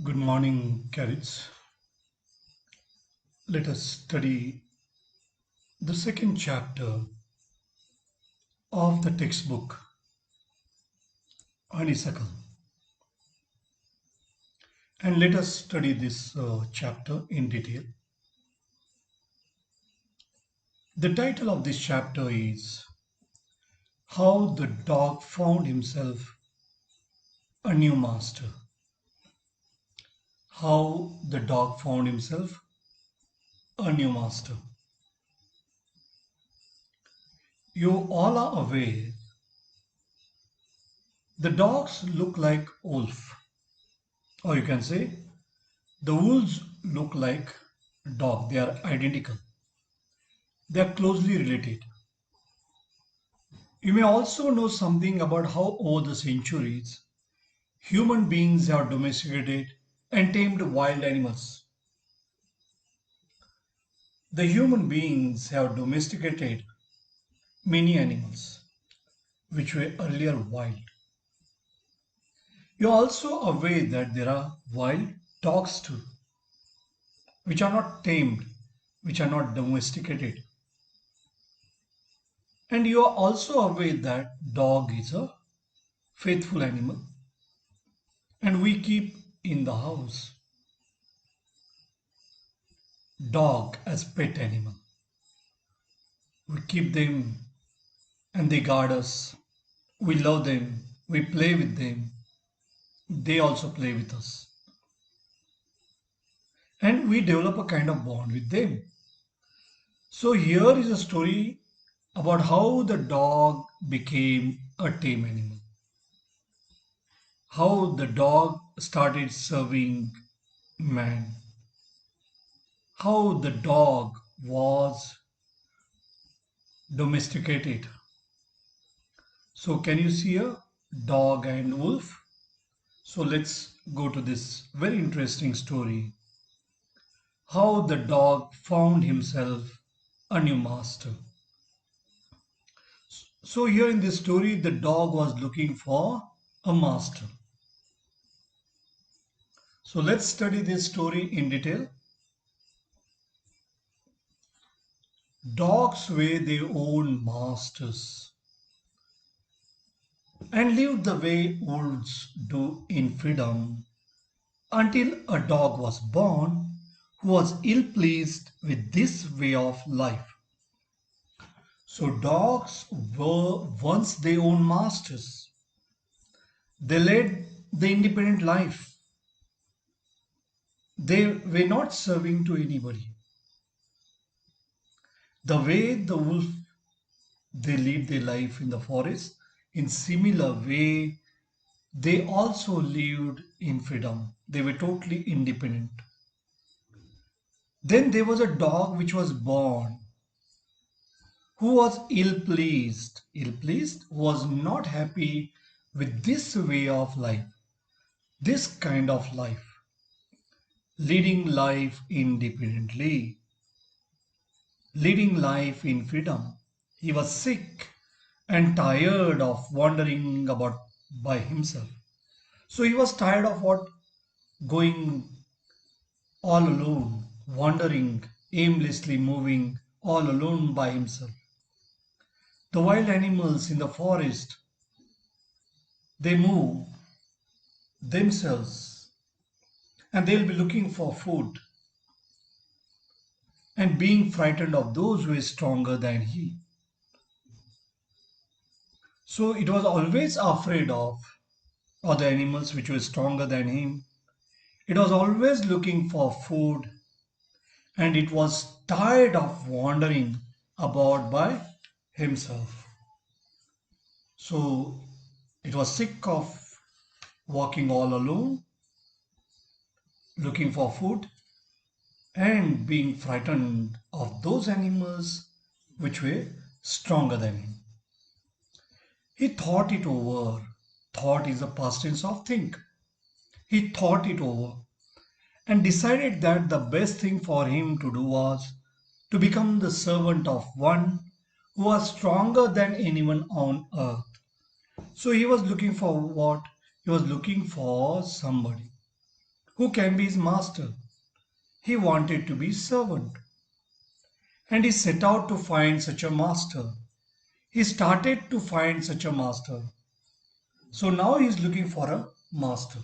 Good morning, Carrots. Let us study the second chapter of the textbook, Honeysuckle. And let us study this chapter in detail. The title of this chapter is How the Dog Found Himself a New Master. How the Dog Found Himself a New Master. You all are aware the dogs look like wolf, or you can say the wolves look like dog. They are identical. They are closely related. You may also know something about how over the centuries human beings have domesticated and tamed wild animals. The human beings have domesticated many animals which were earlier wild. You are also aware that there are wild dogs too, which are not tamed, which are not domesticated. And you are also aware that dog is a faithful animal and we keep in the house dog as pet animal. We keep them and they guard us. We love them. We play with them. They also play with us. And we develop a kind of bond with them. So here is a story about how the dog became a tame animal. How the dog started serving man. How the dog was domesticated. So can you see a dog and wolf? So let's go to this very interesting story. How the dog found himself a new master. So here in this story, the dog was looking for a master. So let's study this story in detail. Dogs were their own masters and lived the way wolves do in freedom until a dog was born who was ill pleased with this way of life. So dogs were once their own masters. They led the independent life. They were not serving to anybody. The way the wolf they live their life in the forest, in similar way, they also lived in freedom. They were totally independent. Then there was a dog which was born who was ill-pleased. Ill-pleased was not happy with this way of life, this kind of life, leading life independently, leading life in freedom. He was sick and tired of wandering about by himself. So he was tired of what? Going all alone, wandering, aimlessly moving all alone by himself. The wild animals in the forest, they move themselves and they'll be looking for food and being frightened of those who is stronger than he. So it was always afraid of other animals which were stronger than him. It was always looking for food and it was tired of wandering about by himself. So it was sick of walking all alone, looking for food, and being frightened of those animals which were stronger than him. He thought it over. Thought is the past tense of think. He thought it over and decided that the best thing for him to do was to become the servant of one who was stronger than anyone on earth. So he was looking for what? He was looking for somebody who can be his master. He wanted to be servant, and he set out to find such a master. He started to find such a master. So now he is looking for a master.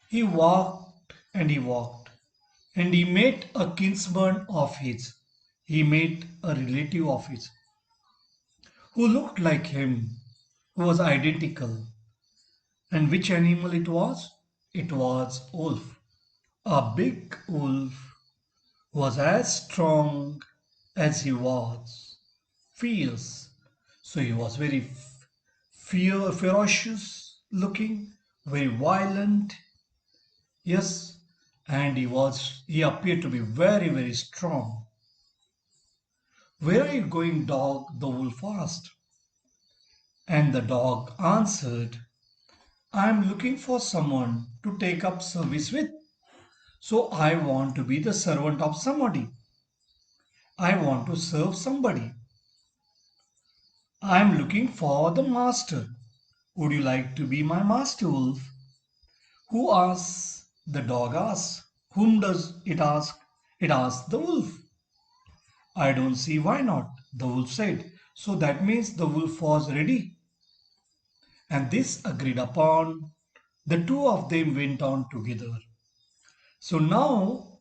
He walked and he walked, and he met a kinsman of his. He met a relative of his who looked like him, who was identical. And which animal it was? It was wolf. A big wolf was as strong as he was fierce. So he was very ferocious looking, very violent. Yes, and he appeared to be very, very strong. Where are you going, dog? The wolf asked. And the dog answered, I am looking for someone to take up service with. So I want to be the servant of somebody. I want to serve somebody. I am looking for the master. Would you like to be my master, wolf? Who asks? The dog asks. Whom does it ask? It asks the wolf. I don't see why not, the wolf said. So that means the wolf was ready. And this agreed upon. The two of them went on together. So now,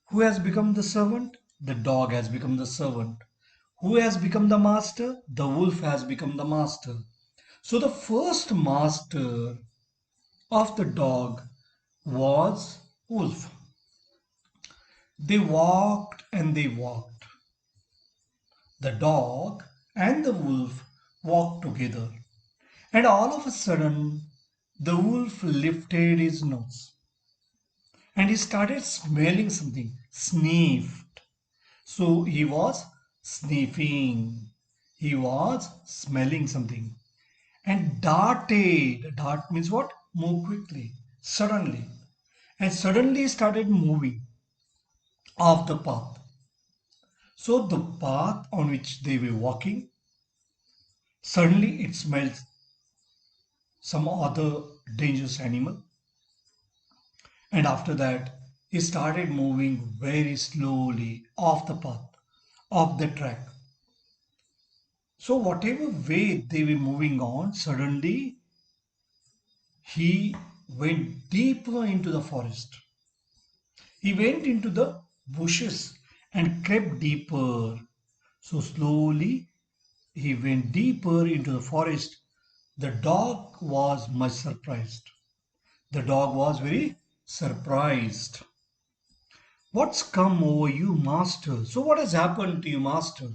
who has become the servant? The dog has become the servant. Who has become the master? The wolf has become the master. So the first master of the dog was wolf. They walked and they walked. The dog and the wolf walked together. And all of a sudden, the wolf lifted his nose and he started smelling something, sniffed. So he was sniffing, he was smelling something and darted. Dart means what? Move quickly, suddenly. And suddenly started moving off the path. So the path on which they were walking, suddenly it smelled some other dangerous animal. And after that, he started moving very slowly off the path, off the track. So, whatever way they were moving on, suddenly he went deeper into the forest. He went into the bushes and crept deeper. So, slowly he went deeper into the forest. The dog was much surprised. The dog was very surprised. What's come over you, master? So, what has happened to you, master?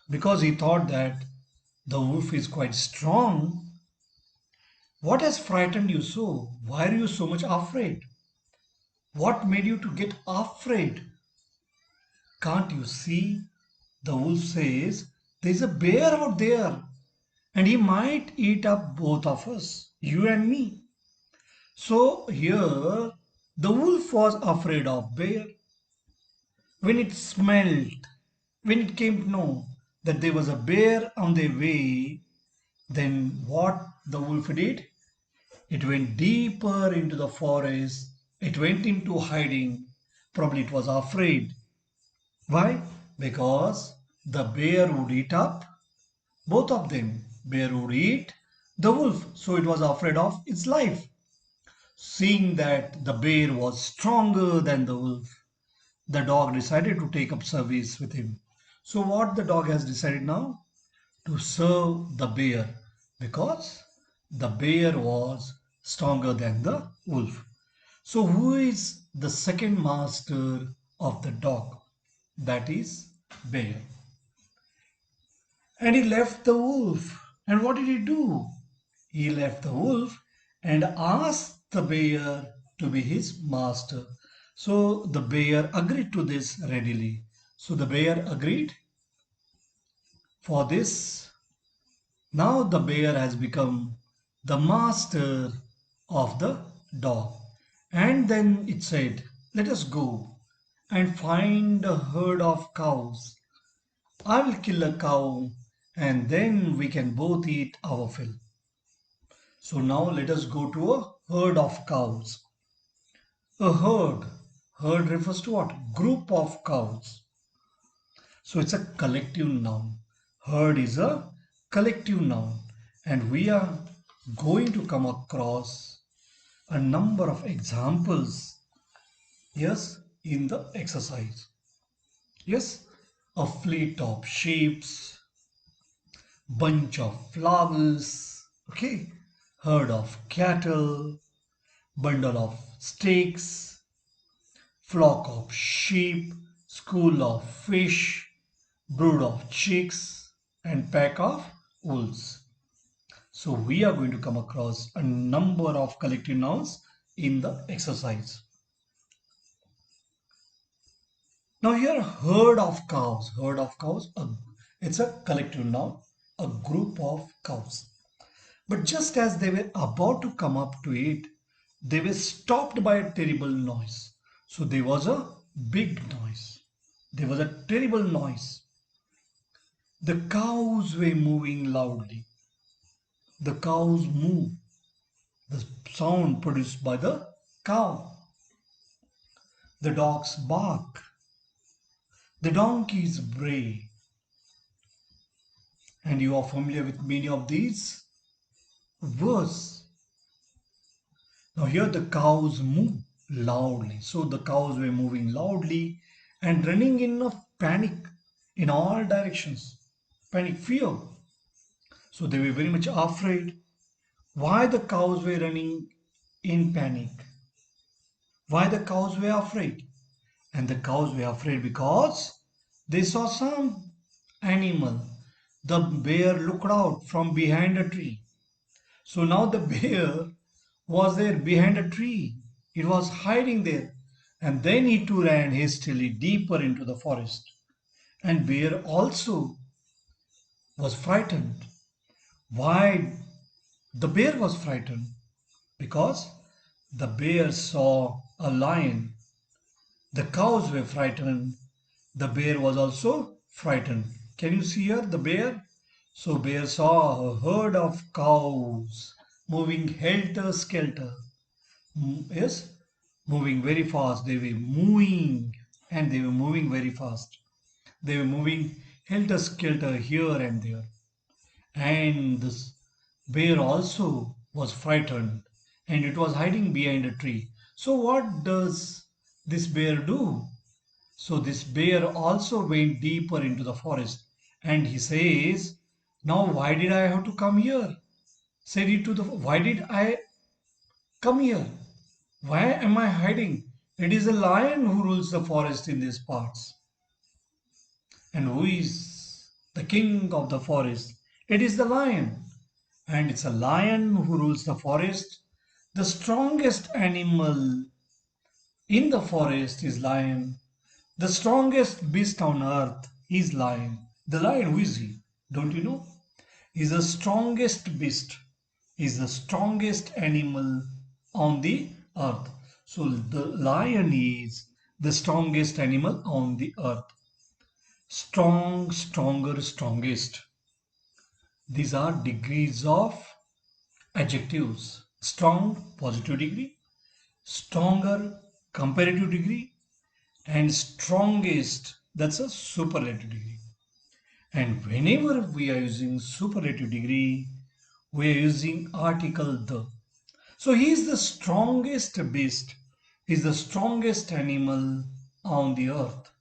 Because he thought that the wolf is quite strong. What has frightened you so? Why are you so much afraid? What made you to get afraid? Can't you see? The wolf says, there's a bear out there and he might eat up both of us, you and me. So here, the wolf was afraid of bear. When it smelled, when it came to know that there was a bear on their way, then what the wolf did? It went deeper into the forest. It went into hiding. Probably it was afraid. Why? Because the bear would eat up both of them. Bear would eat the wolf. So it was afraid of its life. Seeing that the bear was stronger than the wolf, the dog decided to take up service with him. So what the dog has decided now? To serve the bear because the bear was stronger than the wolf. So who is the second master of the dog? That is bear. And he left the wolf. And what did he do? He left the wolf and asked the bear to be his master. So the bear agreed to this readily. So the bear agreed for this. Now the bear has become the master of the dog. And then it said, let us go and find a herd of cows. I will kill a cow and then we can both eat our fill. So now let us go to a herd of cows. A herd. Herd refers to what? Group of cows. So it's a collective noun. Herd is a collective noun. And we are going to come across a number of examples, yes, in the exercise. Yes, a fleet of sheep, bunch of flowers, okay, herd of cattle, bundle of sticks, flock of sheep, school of fish, brood of chicks, and pack of wolves. So we are going to come across a number of collective nouns in the exercise. Now here herd of cows, it's a collective noun, a group of cows. But just as they were about to come up to it, they were stopped by a terrible noise. So there was a big noise. There was a terrible noise. The cows were moving loudly. The cows move. The sound produced by the cow. The dogs bark. The donkeys bray. And you are familiar with many of these words. Now here the cows move loudly. So the cows were moving loudly and running in a panic in all directions. Panic, fear. So they were very much afraid. Why the cows were running in panic? Why the cows were afraid? And the cows were afraid because they saw some animal. The bear looked out from behind a tree. So now the bear was there behind a tree. It was hiding there. And then he too ran hastily deeper into the forest. And bear also was frightened. Why the bear was frightened? Because the bear saw a lion. The cows were frightened. The bear was also frightened. Can you see here the bear? So bear saw a herd of cows moving helter skelter. Yes, moving very fast. They were moving and they were moving very fast. They were moving helter skelter here and there. And this bear also was frightened and it was hiding behind a tree. So what does this bear do? So this bear also went deeper into the forest and he says, now why did I have to come here? Said he to the, why did I come here? Why am I hiding? It is a lion who rules the forest in these parts. And who is the king of the forest? It is the lion. And it's a lion who rules the forest. The strongest animal in the forest is lion. The strongest beast on earth is lion. The lion, who is he? Don't you know? Is the strongest beast. Is the strongest animal on the earth. So the lion is the strongest animal on the earth. Strong, stronger, strongest. These are degrees of adjectives. Strong, positive degree. Stronger, comparative degree. And strongest, that's a superlative degree. And whenever we are using superlative degree, we are using article the. So he is the strongest beast, he is the strongest animal on the earth.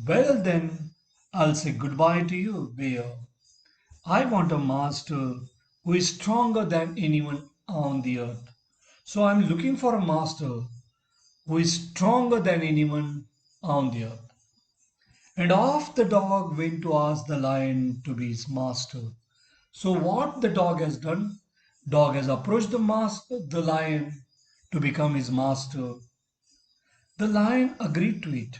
Well then, I'll say goodbye to you, bear. I want a master who is stronger than anyone on the earth. So I'm looking for a master who is stronger than anyone on the earth. And off the dog went to ask the lion to be his master. So what the dog has done? Dog has approached the lion to become his master. The lion agreed to it,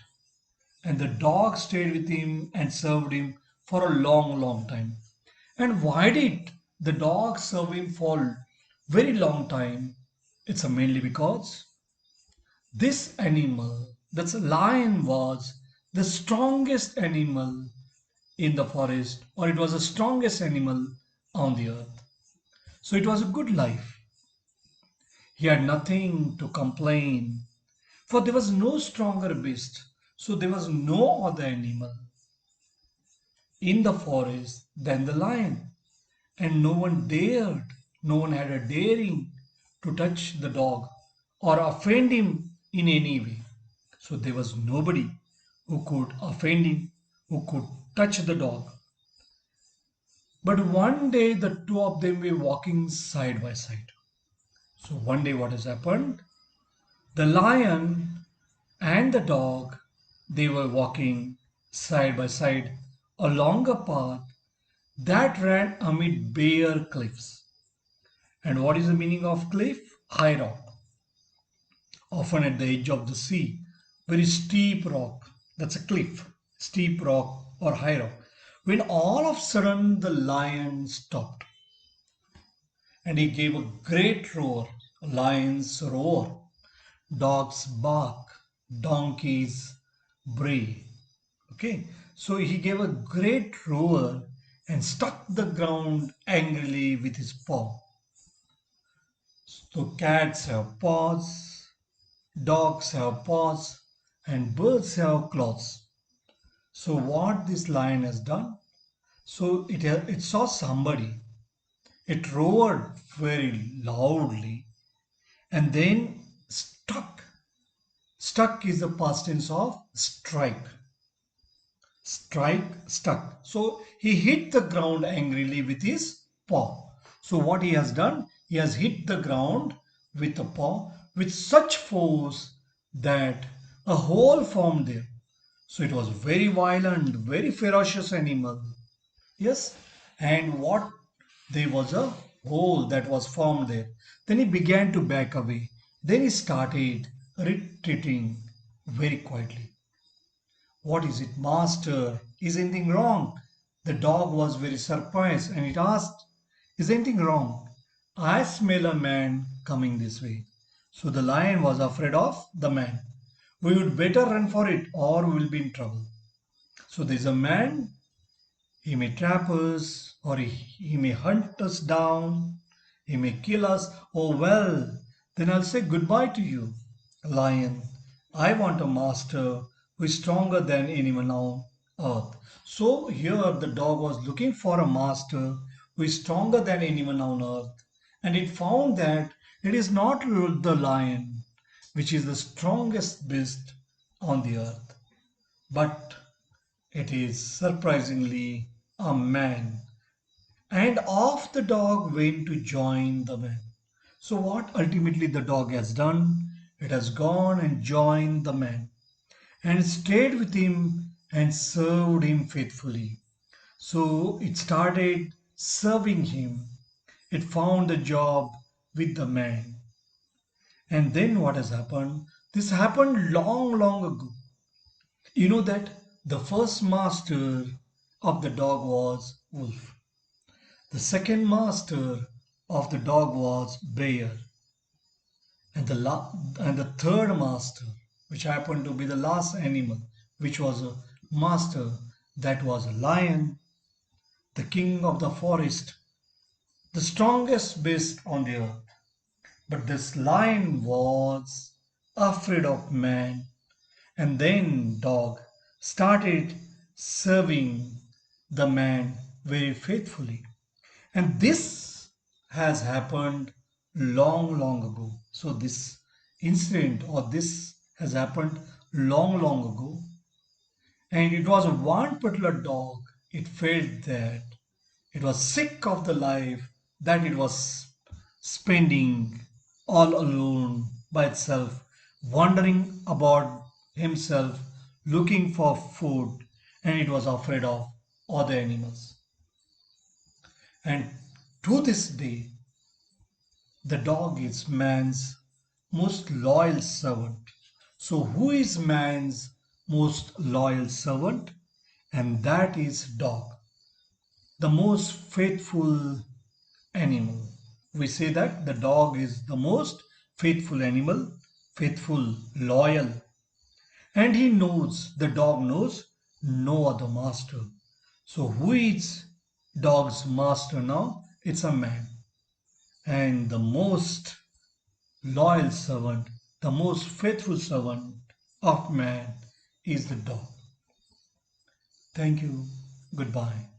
and the dog stayed with him and served him for a long, long time. And why did the dog serve him for very long time? It's mainly because this animal, that's a lion, was the strongest animal in the forest, or it was the strongest animal on the earth. So it was a good life. He had nothing to complain, for there was no stronger beast, so there was no other animal in the forest than the lion, and no one had a daring to touch the dog or offend him in any way. So there was nobody who could offend him, who could touch the dog. But one day the two of them were walking side by side. So one day what has happened? The lion and the dog, they were walking side by side along a path that ran amid bare cliffs. And what is the meaning of cliff? High rock, often at the edge of the sea. Very steep rock. That's a cliff. Steep rock or high rock. When all of a sudden the lion stopped and he gave a great roar. Lions roar, dogs bark, donkeys bray. Okay, so he gave a great roar and struck the ground angrily with his paw. So cats have paws, dogs have paws, and birds have claws. So what this lion has done? So it saw somebody. It roared very loudly and then struck. Struck is the past tense of strike. Strike, struck. So he hit the ground angrily with his paw. So what he has done? He has hit the ground with the paw with such force that a hole formed there. So it was very violent, very ferocious animal. Yes, and what there was a hole that was formed there. Then he began to back away. Then he started retreating very quietly. What is it, master? Is anything wrong? The dog was very surprised and it asked, is anything wrong? I smell a man coming this way. So the lion was afraid of the man. We would better run for it or we will be in trouble. So there's a man, he may trap us or he may hunt us down, he may kill us. Oh well, then I'll say goodbye to you, lion. I want a master who is stronger than anyone on earth. So here the dog was looking for a master who is stronger than anyone on earth. And it found that it is not the lion, which is the strongest beast on the earth, but it is surprisingly a man. And off the dog went to join the man. So, what ultimately the dog has done? It has gone and joined the man and stayed with him and served him faithfully. So, it started serving him. It found a job with the man. And then what has happened? This happened long, long ago. You know that the first master of the dog was wolf. The second master of the dog was bear. And the third master, which happened to be the last animal, which was a master, that was a lion, the king of the forest, the strongest beast on the earth. But this lion was afraid of man, and then dog started serving the man very faithfully. And this has happened long, long ago. So this incident or this has happened long, long ago. And it was one particular dog. It felt that it was sick of the life that it was spending all alone by itself, wandering about himself, looking for food, and it was afraid of other animals. And to this day, the dog is man's most loyal servant. So, who is man's most loyal servant? And that is dog, the most faithful animal. We say that the dog is the most faithful animal, faithful, loyal. And the dog knows no other master. So, who is dog's master now? It's a man. And the most loyal servant, the most faithful servant of man is the dog. Thank you. Goodbye.